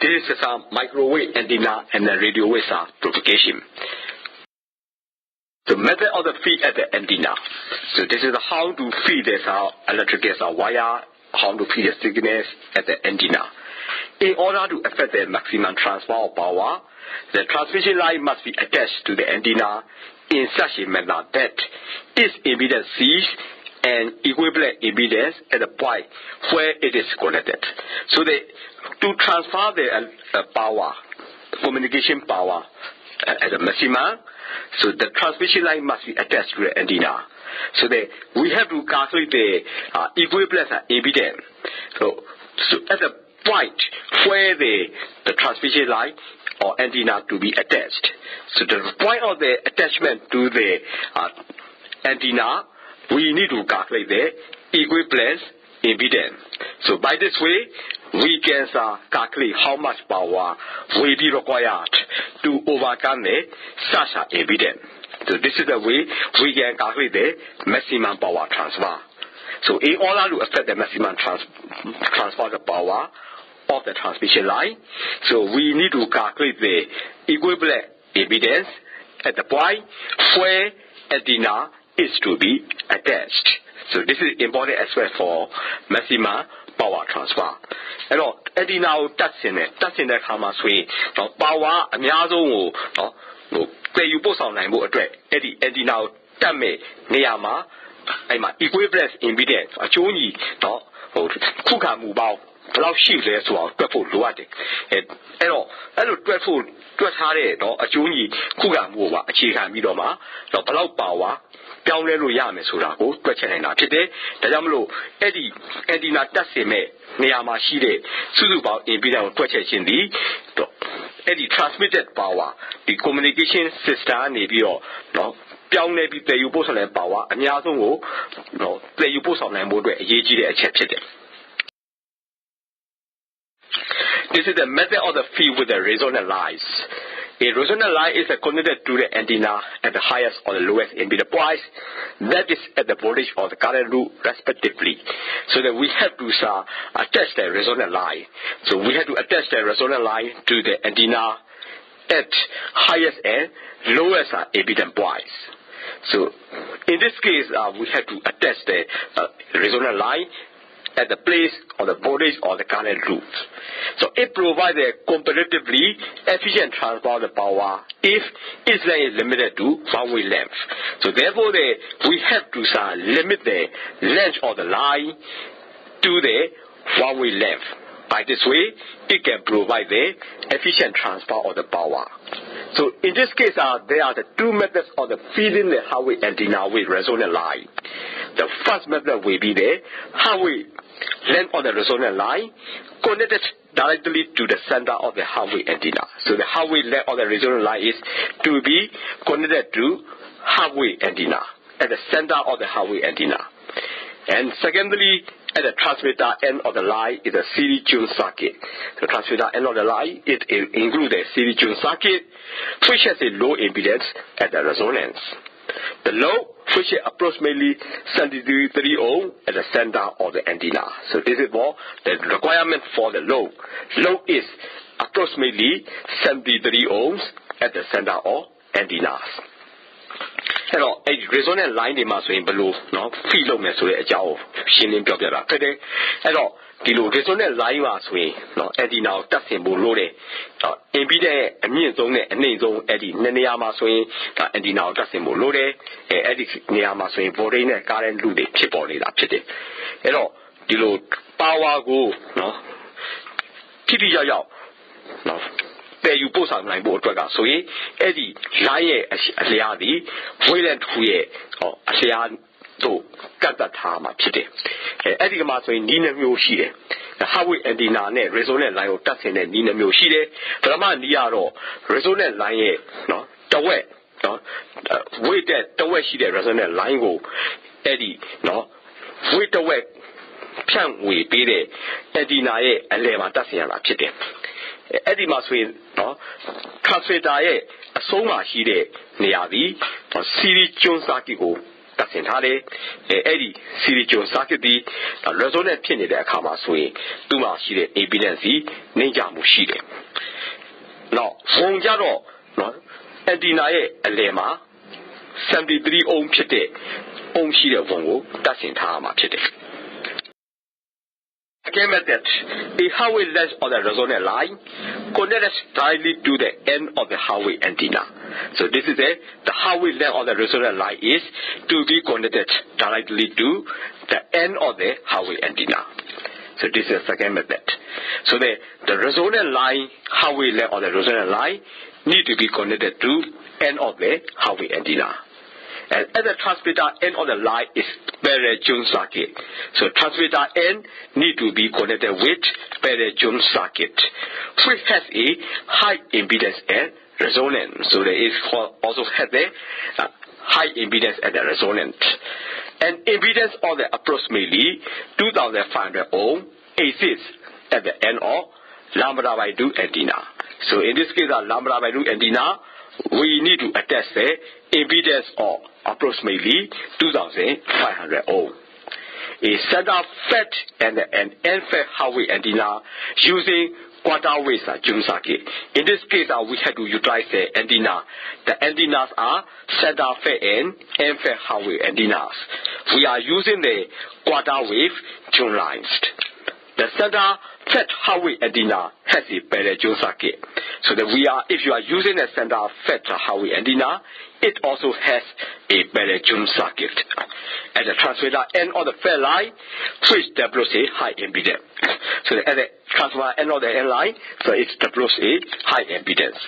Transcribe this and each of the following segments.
This is a microwave antenna and the radio wave propagation. The method of the feed at the antenna. So this is how to feed this electric wire, how to feed the signals at the antenna. In order to affect the maximum transfer of power, the transmission line must be attached to the antenna in such a manner that its impedance sees an equivalent impedance at the point where it is connected. So to transfer the power, communication power at the maximum, so the transmission line must be attached to the antenna. So we have to calculate the equivalence impedance. So at the point where the transmission line or antenna to be attached. So the point of the attachment to the antenna, we need to calculate the equivalence impedance. So by this way, we can calculate how much power will be required to overcome such impedance. So this is the way we can calculate the maximum power transfer. So in order to affect the maximum transfer the power of the transmission line, so we need to calculate the equivalent impedance at the point where antenna is to be attached. So this is important aspect for maximum power transfer. And antenna ကိုတက်ဆင်တဲ့အခါမှာဆိုရင် power အများဆုံးကိုတည်ယူပို့ဆောင်နိုင်ဖို့အတွက်အဲ့ဒီ antenna ကိုတက်မဲ့နေရာမှာအဲ့မှာ equivalence impedance အကျိုးညီခုခံမှုပေါင်းဘယ်လောက်ရှိလဲဆိုတာတွက်ဖို့လိုအပ်တယ်အဲ့လိုတွက်ထားတဲ့အကျိုးညီခုခံမှုကိုပါအခြေခံပြီးတော့မှဘယ်လောက်ပါဝါပြောင်းလဲလို့ရမယ်ဆိုတာကိုတွက်ချက်နိုင်တာဖြစ်တယ်ဒါကြောင့်မလို့အဲ့ဒီ antenna တက်ဆင်မဲ့နေရာမှာရှိတဲ့စုစုပေါင်း impedance ကိုတွက်ချက်ခြင်းဒီအဲ့ဒီ transmitted power ဒီ communication system ကနေပြီးတော့ပြောင်းလဲပြီးတည်ယူပို့ဆောင်တဲ့ power အများဆုံးကိုတည်ယူပို့ဆောင်နိုင်ဖို့အတွက်အရေးကြီးတဲ့အချက်ဖြစ်တယ်This is the method of the feed with the resonant lines. A resonant line is connected to the antenna at the highest or the lowest impedance points, that is at the voltage or the current loop respectively. So that we have to attach the resonant line. So we have to attach the resonant line to the antenna at highest and lowest impedance points. So in this case, we have to attach the resonant line at the place or the voltage or the current loop. So it provides a comparatively efficient transfer of the power if its length is limited to one-way length. So therefore, we have to limit the length of the line to the one-way length. By this way, it can provide the efficient transfer of the power. So in this case, there are the two methods of the feeding the highway antenna with resonant line. The first method will be the highway length of the resonant line connected directly to the center of the highway antenna. So the highway length of the resonant line is to be connected to highway antenna at the center of the highway antenna. And secondly, at the transmitter end of the line is a series tuned circuit. The transmitter end of the line it includes a series tuned circuit which has a low impedance at the resonance. The load which is approximately 73 ohm at the center of the antenna. So this is what the requirement for the load. Load is approximately 73 ohms at the center of antennas. အဲ့တော့အဲ့ resonant line တွေမှာဆိုရင်ဘယ်လိုဖိလုပ်မယ်ဆိုတဲ့အကြောင်းရှင်းလင်းပြောပြတာဖြစ်တယ်အဲ့တော့ဒီလို resonant line မှာဆိုရင် antenna ကိုတက်ဆင်ဖို့လိုတယ်impedance အမြင့်ဆုံးနဲ့အနိမ့်ဆုံးအဲ့ဒီနှစ်နေရာမှာဆိုရင် antenna ကိုတက်ဆင်ဖို့လိုတယ်အဲ့ဒီနေရာမှာဆိုရင် voltage နဲ့ current loop တွေဖြစ်ပေါ်နေတာဖြစ်တယ်အဲ့တော့ဒီလို power ကိုထိထိရောက်ရောက်တည်ယူပို့ဆောင်နိုင်ဖို့အတွက်ကဆိုရင်အဲ့ဒီ line ရဲ့အလျားဒီ wavelength တစ်ခုရဲ့အလျားတို့ကတ်သက်ထားမှာဖြစ်တယ်အဲ့ဒီကမှာဆိုရင်နီးနှမျိုးရှိတယ် highway antenna နဲ့ resonant line ကိုတက်ဆင်တဲ့နီးနှမျိုးရှိတယ်ပထမနီးကတော့ resonant line ရဲ့တဝက်weight တဲ့တဝက်ရှိတဲ့ resonant line ကိုအဲ့ဒီweight တဝက်ဖြန့်ဝေပေးတဲ့ antenna ရဲ့အလယ်မှာတက်ဆင်ရတာဖြစ်တယ်အဲ့ဒီမှာဆိုရင်transmitter ရဲ့အဆုံးမှာရှိတဲ့နေရာဒီ series tuned circuit ကို that's entirely Eddie City Jones circuit the resonant pin in the Kama swing, Duma Shide, impedance, Ninja Mushide. Now, Song Jaro, no, Edinae, Lema, 73 ohm pite, ohm Shide Vongo, that's in Tama pite. Again, method, the highway length of the resonant line connected directly to the end of the highway antenna. So this is the highway length of the resonant line is to be connected directly to the end of the highway antenna. So this is the second method. So the resonant line, highway length of the resonant line need to be connected to end of the highway antenna. And at the transmitter end of the line is parallel Jones circuit. So transmitter end need to be connected with parallel Jones circuit, which has a high impedance and resonance. So there is also has the high impedance and the resonance. And impedance of the approximately 2,500 ohm exists at the end of lambda by 2 antenna. So in this case, a lambda by 2 antenna, we need to attach the impedance of approximately 2,500 ohm. A center fed and an end fed highway antenna using quarter wave Jones circuit. In this case, we have to utilize the antenna. The antennas are center fed and end fed highway antennas. We are using the quarter wave Jones lines. The center fed highway antenna has a parallel Jones circuit. So that if you are using a center fed highway antenna, it also has a parallel Jones circuit. At the transmitter end of the fed line, which develops a high impedance. So at the transmitter end of the end line, so it develops a high impedance.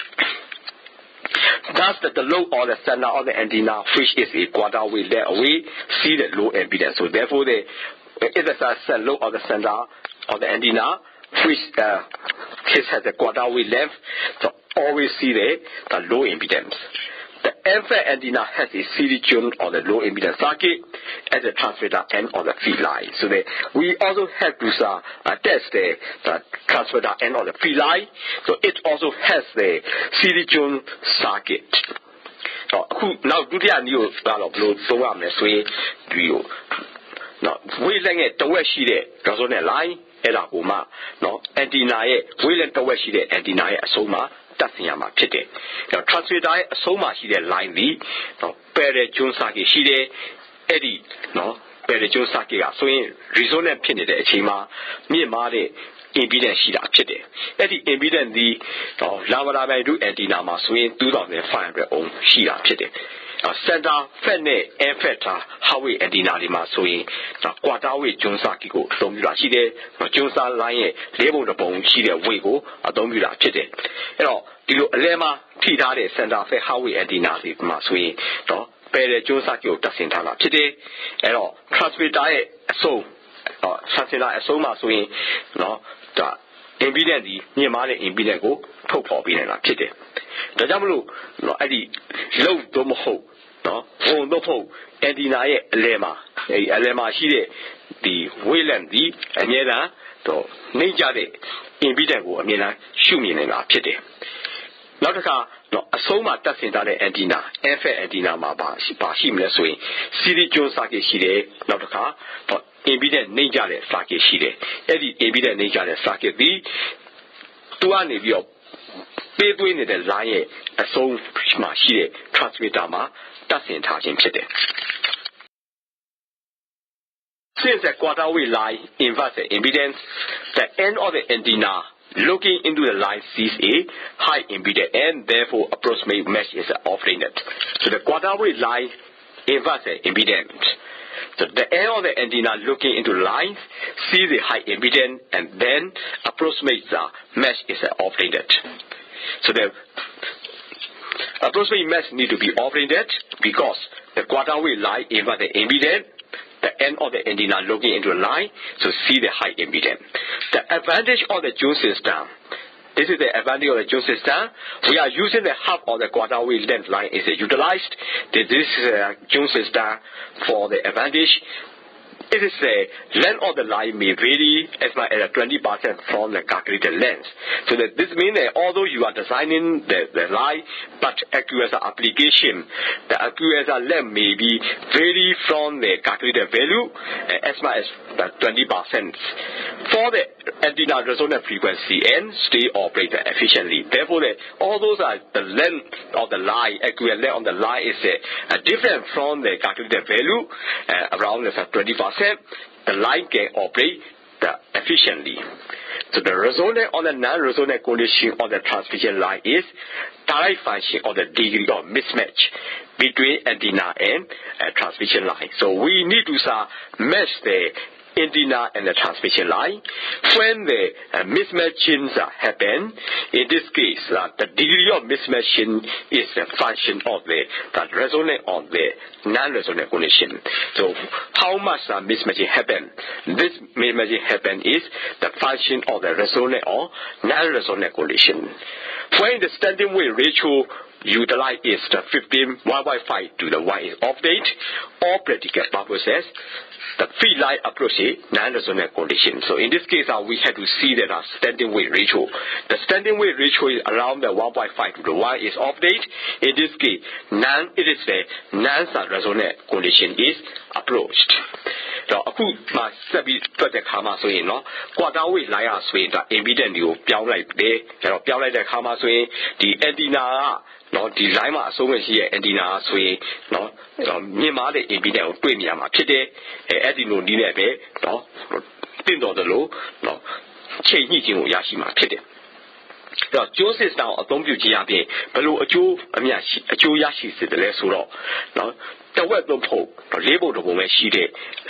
Thus, the low of the center of the antenna, which is a quarter wave there away, see the low impedance. So therefore, if the low of the center of the antenna, which has a quarter wave length, so always see the low impedance. The end-fed antenna has a series Jones on the low impedance circuit at the transmitter end of the feed line. So we also have to test the transmitter end of the feed line. So it also has the series Jones circuit. Now, do the new upload so I'm going to now we length the way she did resonant line at a homa no antenna we length the way she did antenna so ma that's in my pity. Now transmitter so much the line the no parallel Jones circuit she did Eddie no parallel Jones circuit so in resonant pin the chima me ma the impedance she da pity. Eddie impedance the lambda by 2 antenna ma so in 2,500 ohm she da pity. Center fed and fed highway antenna ma so in quarter wave Jones circuit go don't be she the Jones line label the bone she the way go don't be that pity. You know, the lemma Tita the center fed highway antenna ma so in parallel Jones circuit doesn't have pity. You know, transmitter so transmitter so ma so in the impedance near my impedance go talk for being a pity. The Jamlu no Eddie low dome hope. No, oh no, antenna lemma, a lemma she the Wayland the Aniela to Nature impedance, I mean, shoot me in a pity. Not a car, no, a soma doesn't that antenna, F antenna, my shimless way. City Jones Saki Shide, not a car, but impedance nature Saki Shide, Eddie impedance nature Saki the 200 of between the line, a so she transmitter ma. Doesn't touch him today. Since the quarter wave line inverts the impedance, the end of the antenna looking into the line sees a high impedance and therefore approximate mesh is off-limited. So the quarter wave line inverts the impedance. So the end of the antenna looking into the lines sees a high impedance and then approximates the mesh is off-limited. So the approximate mesh need to be off-limited because the quarter wave line invert the impedance, the end of the antenna looking into the line, so see the high impedance. The advantage of the Jones system, this is the advantage of the Jones system. We are using the half of the quarter wave length line is utilized. This is Jones system for the advantage. it is the length of the line may vary as much as 20% from the calculated length. So that this means that although you are designing the line, but accuracy application, the accuracy length may be vary from the calculated value as much as 20%. For the antenna resonant frequency and stay operated efficiently. Therefore, all those are the length of the line, accurate length of the line is different from the calculated value, around 20%. The line can operate efficiently. So the resonant or the non-resonant condition of the transmission line is direct function of the degree of mismatch between antenna and transmission line. So we need to match the antenna and the transmission line. When the mismatchings happen, in this case, the degree of mismatching is a function of the resonant or the non-resonant condition. So how much mismatching happen? This mismatching happen is the function of the resonant or non-resonant condition. When the standing wave ratio utilized is the 1:5 to the 1 is off date, all practical purposes, the free line approach is non-resonant condition. So in this case, we have to see that our standing wave ratio. The standing wave ratio is around the 1:5 to the 1 is off date. In this case, it is the non-resonant condition is approached. အခုမှဆက်ပြီးတွက်တဲ့ခါမှာဆိုရင်เนาะ quarter wave လိုင်းရဆိုရင်ဒါ impedance ကိုပြောင်းလိုက်တယ်။အဲ့တော့ပြောင်းလိုက်တဲ့ခါမှာဆိုရင်ဒီ antenna ကเนาะဒီ line မှာအဆုံးမရှိရဲ့ antenna ဆိုရင်เนาะမြင့်မားတဲ့ impedance ကိုတွေ့မြင်ရမှာဖြစ်တယ်။အဲ့ဒီလိုနည်းနဲ့ပဲเนาะတင့်တော်တယ်လို့เนาะချိန်ညှိခြင်းကိုရရှိမှာဖြစ်တယ်။တော့ကျိုး system ကိုအသုံးပြုခြင်းအပြင်ဘယ်လိုအကျိုးရရှိစေတယ်လဲဆိုတော့เนาะတဝက်သုံးဖို့လေးပုံတစ်ပုံပဲရှိတဲ့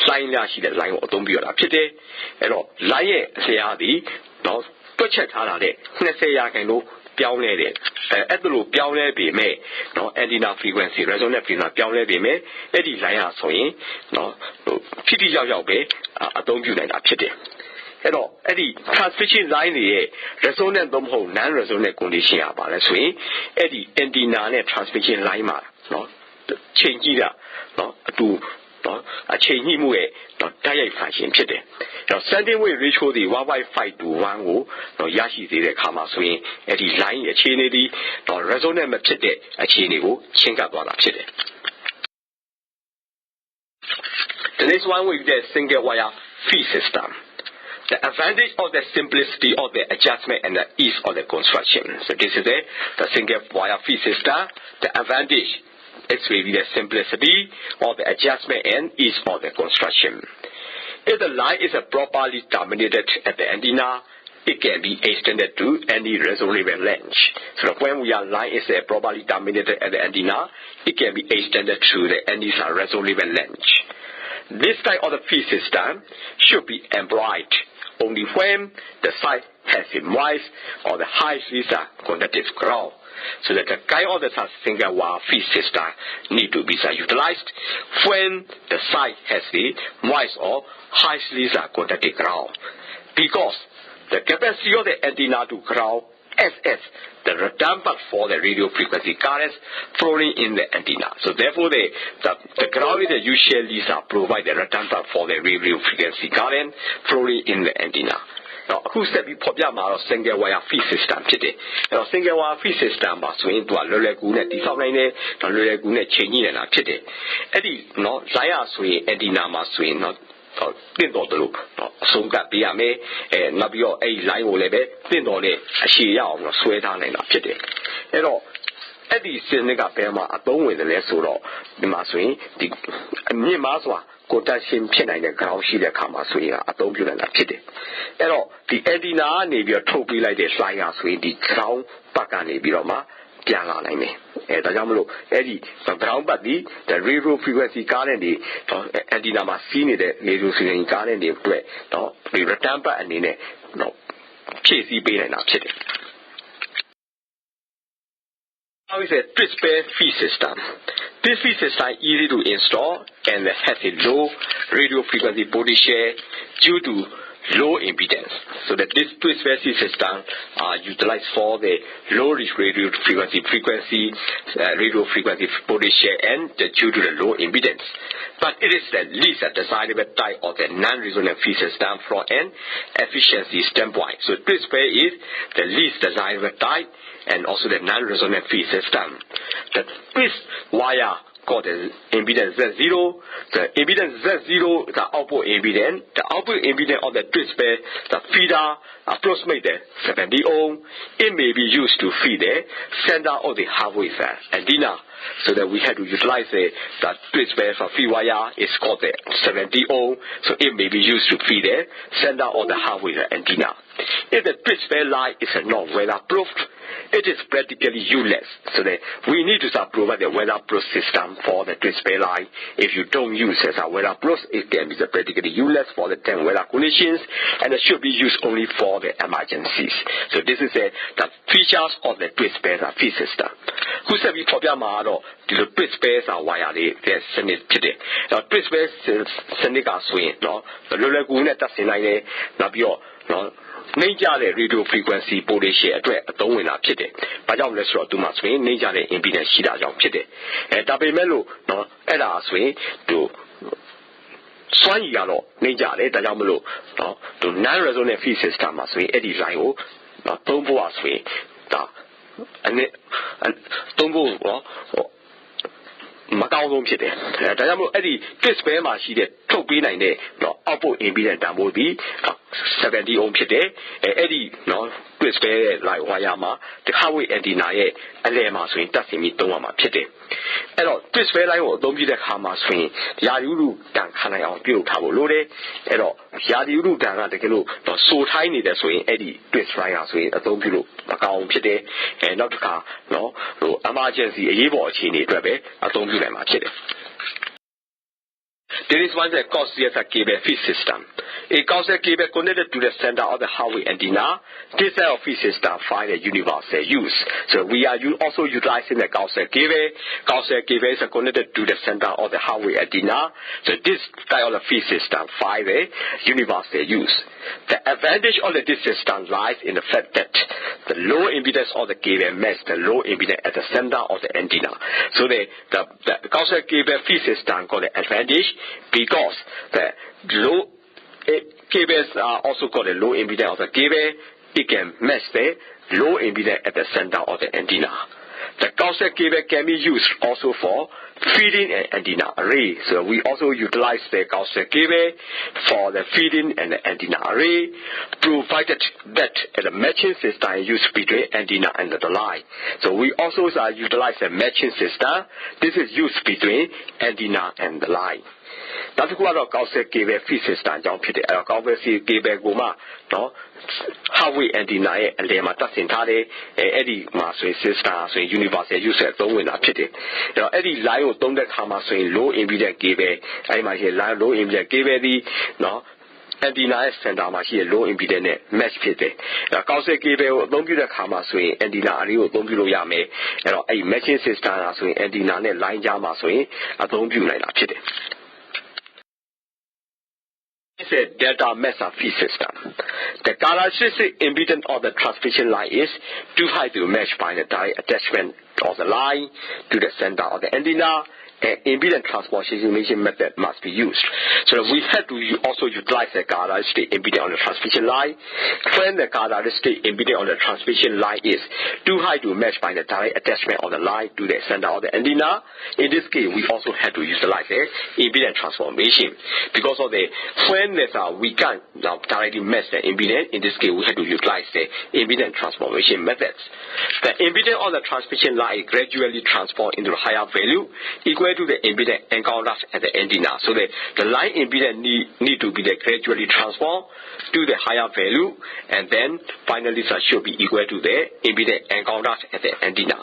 line ရရှိတဲ့ line ကိုအသုံးပြုရတာဖြစ်တယ်။အဲ့တော့ line ရဲ့အစရာသည်တော့တွက်ချက်ထားတာတဲ့20%ပြောင်းလဲတယ်။အဲ့ဒါလိုပြောင်းလဲပေမဲ့เนาะ antenna frequency resonant frequency ပြောင်းလဲပေမဲ့အဲ့ဒီ line ဟာဆိုရင်เนาะထိထိရောက်ရောက်ပဲအသုံးပြုနိုင်တာဖြစ်တယ်။အဲ့တော့အဲ့ဒီ transmission line တွေရဲ့ resonant သို့မဟုတ် non resonant condition ကပါလဲဆိုရင်အဲ့ဒီ antenna နဲ့ transmission line မှာเนาะချိန်ကြည့်တာเนาะအတူเนาะအချိန်ညှိမှုရဲ့เนาะတိုက်ရိုက် function ဖြစ်တယ်။အဲ့တော့ standing wave ratio ဒီ 1:5 to 1 ကိုเนาะရရှိသေးတဲ့အခါမှာဆိုရင်အဲ့ဒီ line ရဲ့အခြေအနေဒီเนาะ resonant မဖြစ်တဲ့အခြေအနေကိုချင်းကပ်သွားတာဖြစ်တယ်။ The next one will be the single wire feed system. The advantage of the simplicity of the adjustment and the ease of the construction. So this is the single wire feed system. The advantage is really the simplicity of the adjustment and ease of the construction. If the line is properly terminated at the antenna, it can be extended to any reasonable length. So when we are line is properly terminated at the antenna, it can be extended to any reasonable length. This type of the feed system should be employed only when the site has a moist or the high conductive ground. So that the kind of the single wire feed system need to be utilized when the site has the moist or high conductive ground. Because the capacity of the antenna to ground SS, the redundant for the radio frequency currents flowing in the antenna. So therefore the ground is usually provide the redundant for the radio frequency current flowing in the antenna. Now, who said we put your single wire feed system today? Now, single wire feed system was swing to a lulaguna, the Sablane, the lulaguna changing and today. Eddie, no, Zaya swing, antenna must swing, not. တင်တော်တယ်လို့ဆုံးကပ်ပေးရမယ်နောက်ပြီးတော့အဲ့ဒီ line ကိုလည်းပဲတင်တော်နဲ့အရှိရအောင်ဆွဲထားနိုင်တာဖြစ်တယ်အဲ့တော့အဲ့ဒီစနစ်ကဘယ်မှာအသုံးဝင်တယ်လဲဆိုတော့ဒီမှာဆိုရင်ဒီအမြင့်မားစွာ conduction ဖြစ်နိုင်တဲ့ ground ရှိတဲ့အခါမှာဆိုရင်အသုံးပြုနိုင်တာဖြစ်တယ်အဲ့တော့ဒီ antenna ကနေပြီးတော့ထုတ်ပေးလိုက်တဲ့ line ကဆိုရင်ဒီ ground ဘက်ကနေပြီးတော့မှပြန်လာနိုင်တယ်ဒါကြောင့်မလို့အဲ့ဒီ ground ဘက်ဒီ the radio frequency current တွေ antenna မှာစီးနေတဲ့ radio frequency current တွေအတွက်တော့ဒီ return ဘက်အနေနဲ့တော့ဖြည့်ဆည်းပေးနိုင်တာဖြစ်တယ် Now is a twist pair feed system. This feed system is easy to install and has a low radio frequency potential due to low impedance. So that this twist phase system are utilized for the low radio frequency potential and due to the low impedance. But it is the least desirable type of the non-resonant phase system from an efficiency standpoint. So twist phase is the least desirable type and also the non-resonant phase system. The twist wire called the impedance Z0. The impedance Z0 is the output impedance. The output impedance of the twist phase, the feeder, approximately 70 ohm. It may be used to feed the center of the half-wave antenna. So that we had to utilize the twist phase for feed wire is called the 70 ohm. So it may be used to feed the center of the half-wave antenna. If the twist phase line is not weatherproof, it is practically useless. So that we need to provide the weatherproof system for the twist phase line. If you don't use it as a weatherproof, it can be practically useless for the 10 weather conditions, and it should be used only for the emergencies. So this is the features of the twist phase feed system. Who said we talk about the twist phase wire the send it today? Twist phase send it as we no the local net that's in line no nature the radio frequency potential အတွက်အသုံးဝင်တာဖြစ်တယ်။ဘာကြောင့်လဲဆိုတော့ဒီမှာဆိုရင် nature တဲ့ impedance ရှိတာကြောင့်ဖြစ်တယ်။ဒါပေမဲ့လို့နော်အဲ့ဒါဆိုရင်သူစွမ်းရည်ကတော့နေကြတယ်ဒါကြောင့်မလို့နော်သူ non resonant phase system မှာဆိုရင်အဲ့ဒီ line ကိုနော်သုံးဖို့อ่ะဆိုရင်ဒါသုံးဖို့မကောင်းဆုံးဖြစ်တယ်။ဒါကြောင့်မို့အဲ့ဒီ twist phase မှာရှိတဲ့ထုတ်ပေးနိုင်တဲ့နော် output impedance တန်ဖိုးပြီး70 ohm ဖြစ်တယ်။အဲ့ဒီနော် twist phase ရဲ့ line wire မှာဒီ half-wave antenna ရဲ့အလယ်မှာဆိုရင်တက်ဆင်ပြီးသုံးရမှာဖြစ်တယ်။အဲ့တော့ twist phase line ကိုအသုံးပြုတဲ့အခါမှာဆိုရင်ရာသီဥတုတန်ခံနိုင်အောင်ပြုလုပ်ထားဖို့လိုတယ်။အဲ့တော့ရာသီဥတုတန်ကတကယ်လို့စိုးထိုင်းနေတယ်ဆိုရင်အဲ့ဒီ twist line ဟာဆိုရင်အသုံးပြုလို့မကောင်းဖြစ်တယ်။နောက်တစ်ခါနော်ဟို emergency အရေးပေါ်အခြေအနေအတွက်ပဲအသုံးပြုနိုင်မှာဖြစ်တယ်။ There is one that causes a cable feed system. A causes cable connected to the center of the half-wave antenna. This type of feed system find a universal use. So we are also utilizing the causes cable. Causes cable is connected to the center of the half-wave antenna. So this type of feed system find a universal use. The advantage of this system lies in the fact that the low impedance of the cable matches the low impedance at the center of the antenna. So the causes cable feed system got the advantage because the low cables are also called the low impedance of the cable. It can match the low impedance at the center of the antenna. The causes cable can be used also for feeding an antenna array. So we also utilize the causes cable for the feeding and the antenna array, provided that the matching system is used between antenna and the line. So we also utilize the matching system. This is used between antenna and the line. နောက်တစ်ခုကတော့ causes cable feed system အကြောင်းဖြစ်တယ်။အဲ့တော့ causes cable ကိုမှနော် half-wave antenna ရဲ့အလယ်မှာတပ်ဆင်ထားတယ်။အဲ့ဒီမှာဆိုရင် system ဆိုရင် universal use အသုံးဝင်တာဖြစ်တယ်။အဲ့တော့အဲ့ဒီ line ကိုသုံးတဲ့အခါမှာဆိုရင် low impedance cable အဲ့ဒီမှာရှိ line low impedance cable ဒီနော် antenna ရဲ့ center မှာရှိတဲ့ low impedance နဲ့ match ဖြစ်တယ်။အဲ့တော့ causes cable ကိုအသုံးပြုတဲ့အခါမှာဆိုရင် antenna array ကိုအသုံးပြုလို့ရမယ်။အဲ့တော့အဲ့ဒီ matching system ကဆိုရင် antenna နဲ့ line ကြားမှာဆိုရင်အသုံးပြုနိုင်တာဖြစ်တယ်။ It's a delta mesh feed system. The characteristic impedance of the transmission line is too high to match by the direct attachment of the line to the center of the antenna. An impedance transformation method must be used. So we have to also utilize the characteristic impedance on the transmission line. When the characteristic impedance on the transmission line is too high to match by the direct attachment of the line to the center of the antenna, in this case we also have to utilize the impedance transformation. Because of the when we can't directly match the impedance, in this case we have to utilize the impedance transformation methods. The impedance on the transmission line is gradually transformed into a higher value equal to the impedance encountered at the antenna. So the line impedance need to be gradually transformed to the higher value, and then finally should be equal to the impedance encountered at the antenna.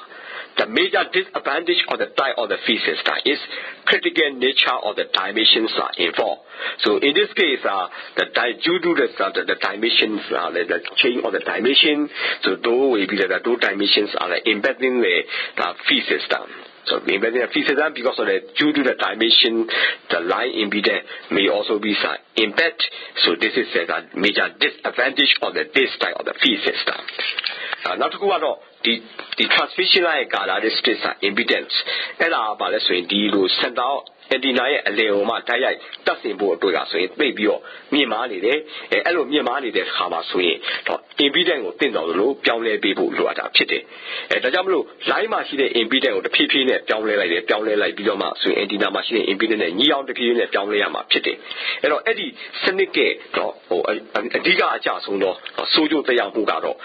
The major disadvantage of the type of the feed system is critical nature of the dimensions are involved. So in this case, due to the dimensions, the change of the dimension, so those dimensions are embedding the feed system. So embedding the feed system because of due to the dimension, the line impedance may also be embedded. So this is a major disadvantage of this type of the feed system. Now to go on, the transmission line characteristics are impedance. And let's say the send out antenna a little doesn't board to us, so it may be me money there, a me money that Hamas way, impedance or things of the low, Pione people who are pity. And the Jamlu, Lima see the impedance of the PP net, Pione like Bidoma, so antenna machine impedance and Yon the P net, Pione pity. And Eddie Seneca or a Diga Jasuno, or Sojo the Yamugaro,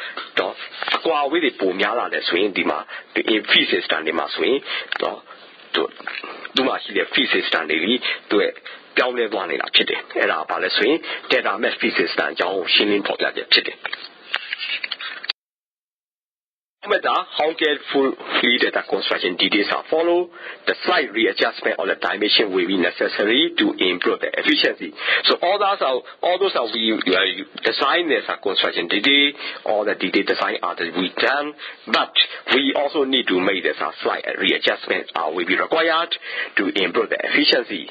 acquire with the Pumiala, the swing, the pieces stand in my swing, do much the pieces stand to it. Down the one in a chitty, and our palace swing, that are met pieces stand down, shilling for that chitty. How carefully the construction details are followed, the slight readjustment of the dimension will be necessary to improve the efficiency. So all those are we design as a construction detail, all the detail design are we done, but we also need to make this a slight readjustment will be required to improve the efficiency.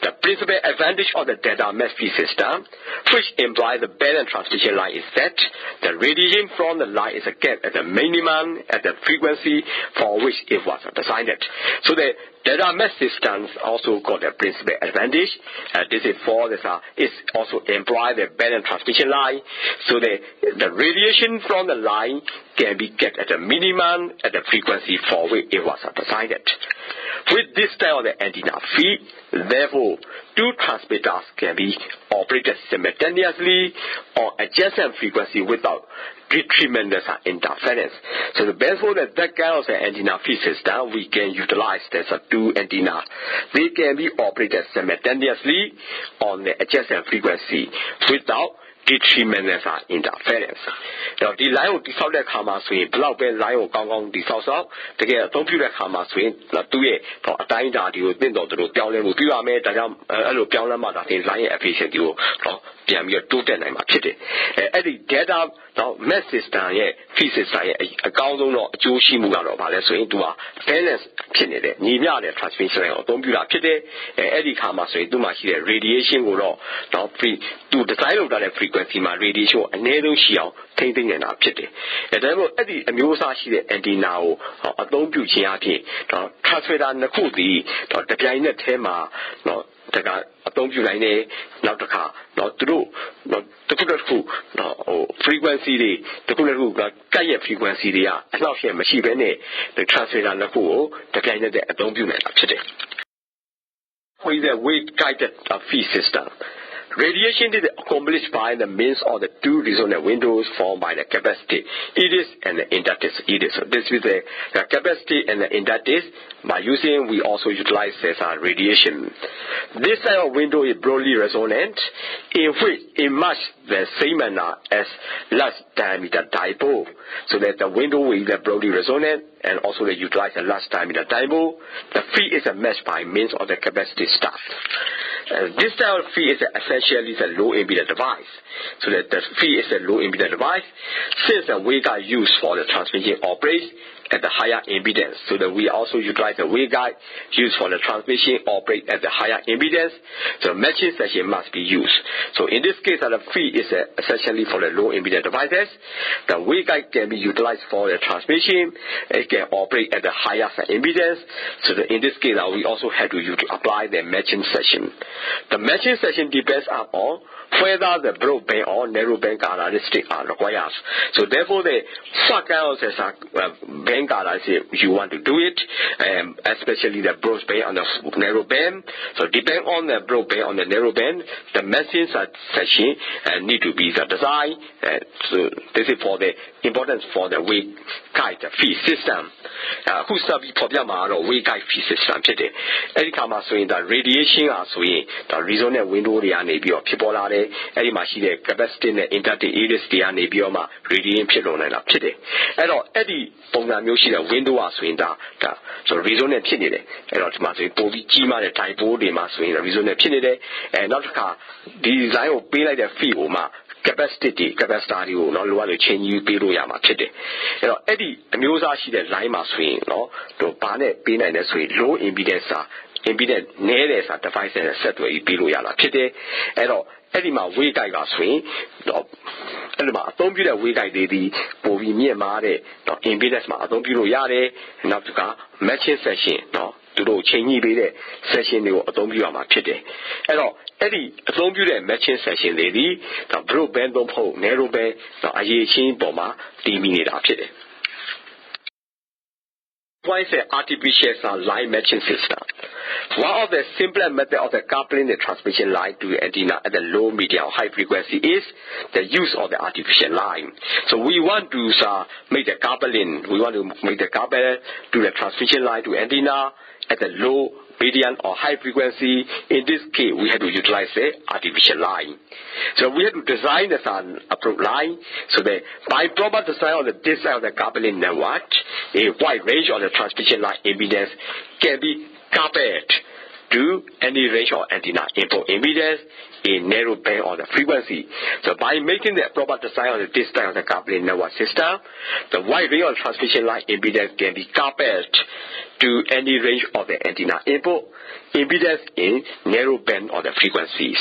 The principal advantage of the data mesh feed system, which implies the balance transmission line, is that the radiation from the line is kept at the minimum at the frequency for which it was designed. So the data mesh systems also got a principal advantage. This is for this is also implies the balance transmission line. So the radiation from the line can be kept at the minimum at the frequency for which it was designed. With this style of the antenna feed, therefore, two transmitters can be operated simultaneously on adjacent frequency without tremendous interference. So the best for that kind of antenna feed system, we can utilize this two antennas. They can be operated simultaneously on the adjacent frequency without tremendous interference. Now, the line of the South Hamas swing, block bell line of Gong the South, to get a computer Hamas swing, not to it, for a time that you didn't know the Piano with you are made a piano mother in line efficient you, Piam your 210 and kitty. At the data, now, mesh system, feed system, a Gaudo, Joshi Mugano, let's swing to a balance pinny, Nina, the transmission of computer kitty, Eddie Hamas swing, do much radiation will not free to the side of that frequency, my radiation, and needle shield, painting and up kitty. And then Eddie Amusa antenna, a don't do Chiati, transfer on the Kudi, the Piana Tema, not a don't you like not the car, not true, not the good no frequency, the good who got Kaya frequency, they are not here, machine, the transfer on the pool, the Piana don't you like today. With a weight guided feed system. Radiation is accomplished by the means of the two resonant windows formed by the capacity EDIS and the inductance EDIS. So this is the capacity and the inductance. By using, we also utilize as radiation. This type of window is broadly resonant, in which it matches the same manner as large diameter dipole. So that the window is broadly resonant and also they utilize a large diameter dipole. The feed is matched by means of the capacity start. This type of feed is essentially a low impedance device. So that the feed is a low impedance device. Since the waveguide used for the transmission operates at the higher impedance, so that we also utilize the waveguide used for the transmission operate at the higher impedance. So matching section must be used. So in this case, the feed is essentially for the low impedance devices. The waveguide can be utilized for the transmission. It can operate at the higher impedance. So that in this case, we also have to apply the matching section. The matching section depends on whether the broadband or narrowband characteristics are required. So therefore, the what kind of band characteristics you want to do it, especially the broadband on the narrowband. So depending on the broadband on the narrowband, the matching section need to be designed. So this is for the importance for the waveguide feed system. Who study problem or waveguide feed system today? Any time swing the radiation are swing the resonant window they are maybe or people are there. Any machine capacity in the internet is the maybe or radiation pillow and up today. And any မျိုးရှိတဲ့ window อ่ะဆိုရင်ဒါဆို reason နဲ့ဖြစ်နေတယ်အဲ့တော့ဒီမှာဆိုရင်ပိုပြီးကြီးမားတဲ့ dipole တွေမှာဆိုရင် reason နဲ့ဖြစ်နေတယ်နောက်တစ်ခါဒီ design ကိုပေးလိုက်တဲ့ field ကိုမှ capacitor တွေကိုเนาะလိုအပ်လို့ change ပေးလို့ရမှာဖြစ်တယ်အဲ့တော့အဲ့ဒီအမျိုးအစားရှိတဲ့ line မှာဆိုရင်เนาะတို့ဘာနဲ့ပေးနိုင်လဲဆိုရင် low impedance impedance နည်းတယ်ဆိုတာ device နဲ့ဆက်သွယ်ပြီးပေးလို့ရတာဖြစ်တယ်အဲ့တော့အဲ့ဒီမှာ wave guide ကဆိုရင်တော့အဲ့ဒီမှာအသုံးပြုတဲ့ wave guide တွေဒီပိုပြီးမြင့်မားတဲ့တော့ impedance မှာအသုံးပြုလို့ရတယ်နောက်တစ်ခါ matching section เนาะသူတို့ချိန်ညှိပေးတဲ့ session တွေကိုအသုံးပြုရမှာဖြစ်တယ်အဲ့တော့အဲ့ဒီအသုံးပြုတဲ့ matching session တွေဒီတော့ broadband သုံးဖို့ narrow band တော့အရေးချင်းပေါ်မှာတည်မိနေတာဖြစ်တယ် Why is artificial line matching system? One of the simplest methods of the coupling the transmission line to the antenna at the low, medium, or high frequency is the use of the artificial line. So we want to make the coupling. We want to make the couple to the transmission line to antenna at the low, medium, or high frequency. In this case, we have to utilize the artificial line. So we have to design the approach line so that by proper design of this side of the coupling network, a wide range of the transmission line impedance can be coupled to any range of antenna input impedance in narrow band or the frequency. So by making the proper design of this side of the coupling network system, the wide range of transmission line impedance can be coupled to any range of the antenna input impedance in narrow band or the frequencies.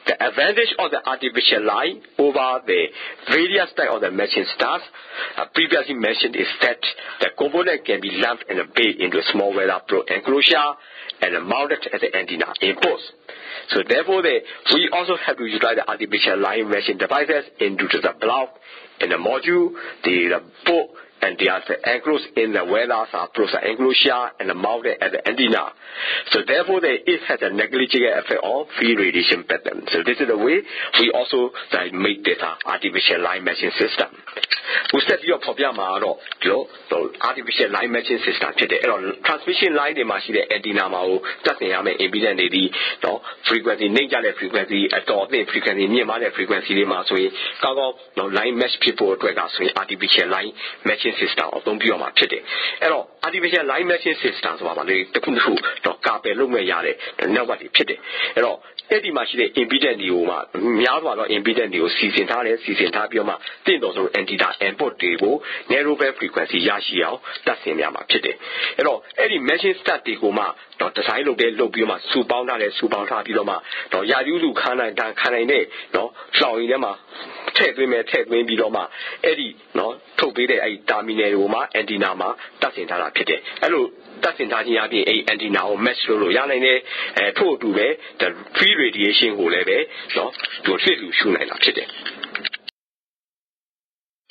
The advantage of the artificial line over the various type of the matching stars previously mentioned is that the component can be lumped and baked into a small weather probe enclosure and mounted at the antenna inputs. So therefore, we also have to utilize the artificial line matching devices into the block and the module, the port, and they are enclosed in the weather process enclosure and mounted at the antenna. So therefore, it has a negligible effect on free radiation pattern. So this is the way we also make this artificial line matching system. We set your problem artificial line matching system. Transmission line တွေမှာရှိတဲ့ antenna မှာကိုတက်ဆင်ရမယ့် impedance တွေဒီတော့ frequency နှိမ့်ကြတဲ့ frequency အတော်အသင့် frequency မြင့်မားတဲ့ frequency တွေမှာဆိုရင်ကောင်းကောင်းတော့ line match ဖြစ်ဖို့အတွက်ကဆိုရင် artificial line matching system အသုံးပြုရမှာဖြစ်တယ်အဲ့တော့ artificial line matching system ဆိုတာပါလေတစ်ခုတစ်ခုတော့ကာပယ်လုပ်မဲ့ရတဲ့ network တွေဖြစ်တယ်အဲ့တော့အဲ့ဒီမှာရှိတဲ့ impedance တွေကိုမှများစွာသော impedance တွေကိုစီစဉ်ထားပြီးတော့မှတင့်တော်ဆို antenna input တွေကို narrow band frequency ရရှိအောင်တက်ဆင်ရမှာဖြစ်တယ်အဲ့တော့အဲ့ဒီ matching start တွေကိုမှတော့ design လုပ်ပြီးတော့မှစုပေါင်းထားပြီးတော့မှတော့ရာသီဥတုခံနိုင်တဲ့နော်ရှောင်းရည်ထဲမှာထည့်သွင်းပြီးတော့မှအဲ့ဒီနော်ထုတ်ပေးတဲ့အဲ့ဒီ terminal ကိုမှ antenna မှာတက်ဆင်ထားတာဖြစ်တယ်အဲ့လိုတက်ဆင်ထားခြင်းအပြင်အဲ့ antenna ကို match လုပ်လို့ရနိုင်တယ်ထို့အတူပဲ free radiation ကိုလည်းပဲနော်သူဖြစ်လူရှုနိုင်တာဖြစ်တယ်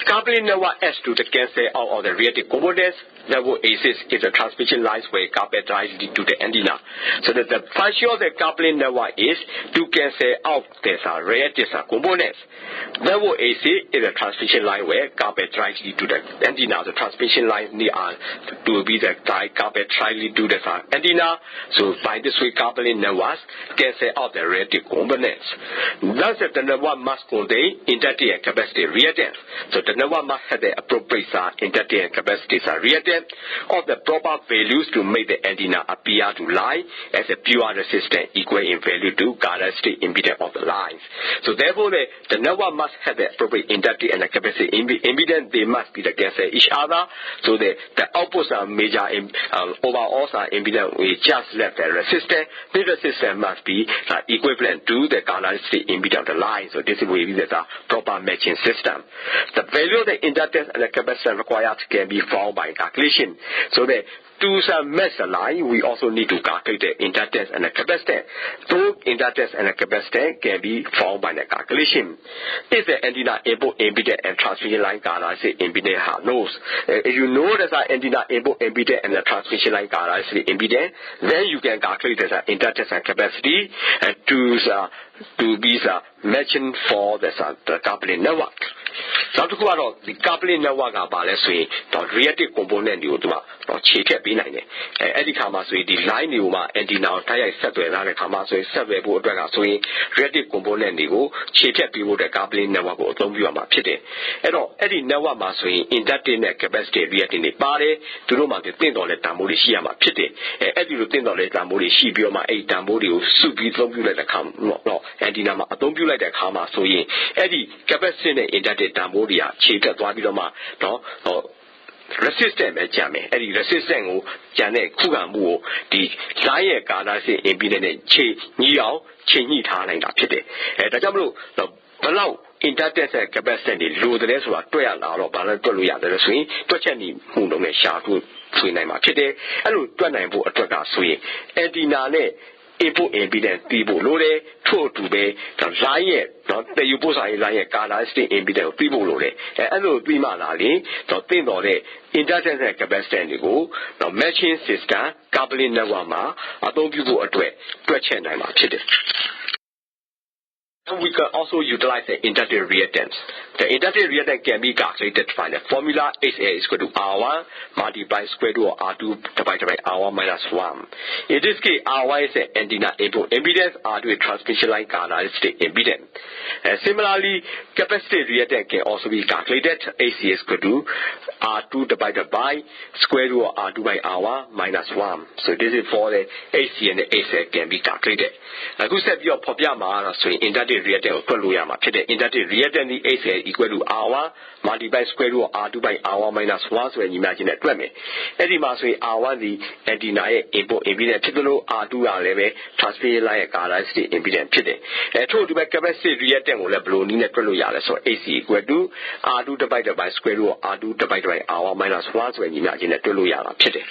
Coupling network S to the cancel out of the reactive components. Network ACES is the transmission lines where couple directly to the antenna. So that the function of the coupling network is to cancel out the reactive components. Network AC is a transmission line where couple directly to the antenna. The transmission lines are to be the couple directly to the antenna. So by this way, coupling networks cancel out the reactive components. Thus, the network must contain inductive and capacitive reactance. So the network must have the appropriate inductive and capacitive reactance of the proper values to make the antenna appear to lie as a pure resistance equal in value to characteristic impedance of the lines. So therefore, the network must have the appropriate inductive and the capacitive impedance. They must be cancel each other. So the outputs are major overall impedance we just left the resistance. This resistance must be equivalent to the characteristic impedance of the line. So this will be the proper matching system. The value of the inductance and the capacitance required can be found by calculation. So that to match the line, we also need to calculate the inductance and the capacitance. Both inductance and the capacitance can be found by the calculation. If the antenna input impedance and transmission line characteristic impedance are known, if you know the antenna input impedance and the transmission line characteristic impedance, then you can calculate the inductance and capacity and to be matching for the coupling network. နောက်တစ်ခုကတော့ဒီ coupling network ကပါလဲဆိုရင်တော့ reactive component တွေကိုသူကတော့ခြေဖြတ်ပေးနိုင်တယ်အဲ့ဒီခါမှာဆိုရင်ဒီ line တွေကိုမှ antenna ကိုတိုက်ရိုက်ဆက်သွယ်ထားတဲ့ခါမှာဆိုရင်ဆက်သွယ်ဖို့အတွက်ကဆိုရင် reactive component တွေကိုခြေဖြတ်ပေးဖို့တဲ့ coupling network ကိုအသုံးပြုရမှာဖြစ်တယ်အဲ့တော့အဲ့ဒီ network မှာဆိုရင် inductive နဲ့ capacitive reactive တွေပါတယ်သူတို့မှာတင့်တော်တဲ့တန်ဖိုးတွေရှိရမှာဖြစ်တယ်အဲ့ဒီလိုတင့်တော်တဲ့တန်ဖိုးတွေရှိပြီးတော့မှအဲ့ဒီတန်ဖိုးတွေကိုစုပြီးအသုံးပြုလိုက်တဲ့ခါတော့ antenna မှာအသုံးပြုလိုက်တဲ့ခါမှာဆိုရင်အဲ့ဒီ capacitive နဲ့ inductive တန်ဖိုးတွေကခြေဖြတ်သွားပြီးတော့မှတော့ resistant ပဲကြံမယ်အဲ့ဒီ resistant ကိုကြံတဲ့ခုခံမှုကိုဒီ line ရဲ့ကာလစစ် impedance နဲ့ခြေညှိအောင်ခြေညှိထားနိုင်တာဖြစ်တယ်ဒါကြောင့်မလို့ဘယ်လောက် inductance နဲ့ capacitance တွေလိုတယ်ဆိုတာတွေ့ရလာတော့ဘာလဲတွေ့လို့ရတယ်ဆိုရင်တွက်ချက်နေမှုလုံးနဲ့ရှာဖို့ဆွေးနိုင်မှာဖြစ်တယ်အဲ့လိုတွက်နိုင်ဖို့အတွက်ကဆိုရင် antenna နဲ့ input impedance တီးဖို့လိုတယ်ထို့အတူပဲ line ရဲ့တော့တည်ယူပို့ဆောင်ရေး line ရဲ့ characteristic impedance ကိုတီးဖို့လိုတယ်အဲ့လိုပြီးမှလာရင်တော့တင့်တော်တဲ့ inductance နဲ့ capacitance တွေကိုတော့ matching system coupling network မှာအသုံးပြုဖို့အတွက်တွက်ချက်နိုင်မှာဖြစ်တယ်We can also utilize the inductive reactance. The inductive reactance can be calculated by the formula ECE is equal to R1 multiplied square root of R2 divided by R1 minus 1. In this case, R1 is the antenna input impedance, R2 is transmission line characteristic impedance. Similarly, capacitive reactance can also be calculated. ECE is equal to R2 divided by square root of R2 by R1 minus 1. So this is for the ECE and the ECE can be calculated. Now, who said your popular so inductive reactance ကိုတွက်လို့ရမှာဖြစ်တဲ့ inductive reactance is ECE equal to R1 multiplied square root of R2 by R1 minus 1ဆိုရင်ညီမချင်းနဲ့တွက်မယ်အဲ့ဒီမှာဆိုရင် R1 ဒီ antenna ရဲ့ input impedance ဖြစ်တယ်လို့ R2 ကလည်းပဲ transmission line ရဲ့ characteristic impedance ဖြစ်တယ်ထို့အတူပဲ capacitive reactance ကိုလည်းဘယ်လိုနည်းနဲ့တွက်လို့ရလဲဆိုတော့ ECE equal to R2 divided by square root of R2 divided by R1 minus 1ဆိုရင်ညီမချင်းနဲ့တွက်လို့ရတာဖြစ်တယ်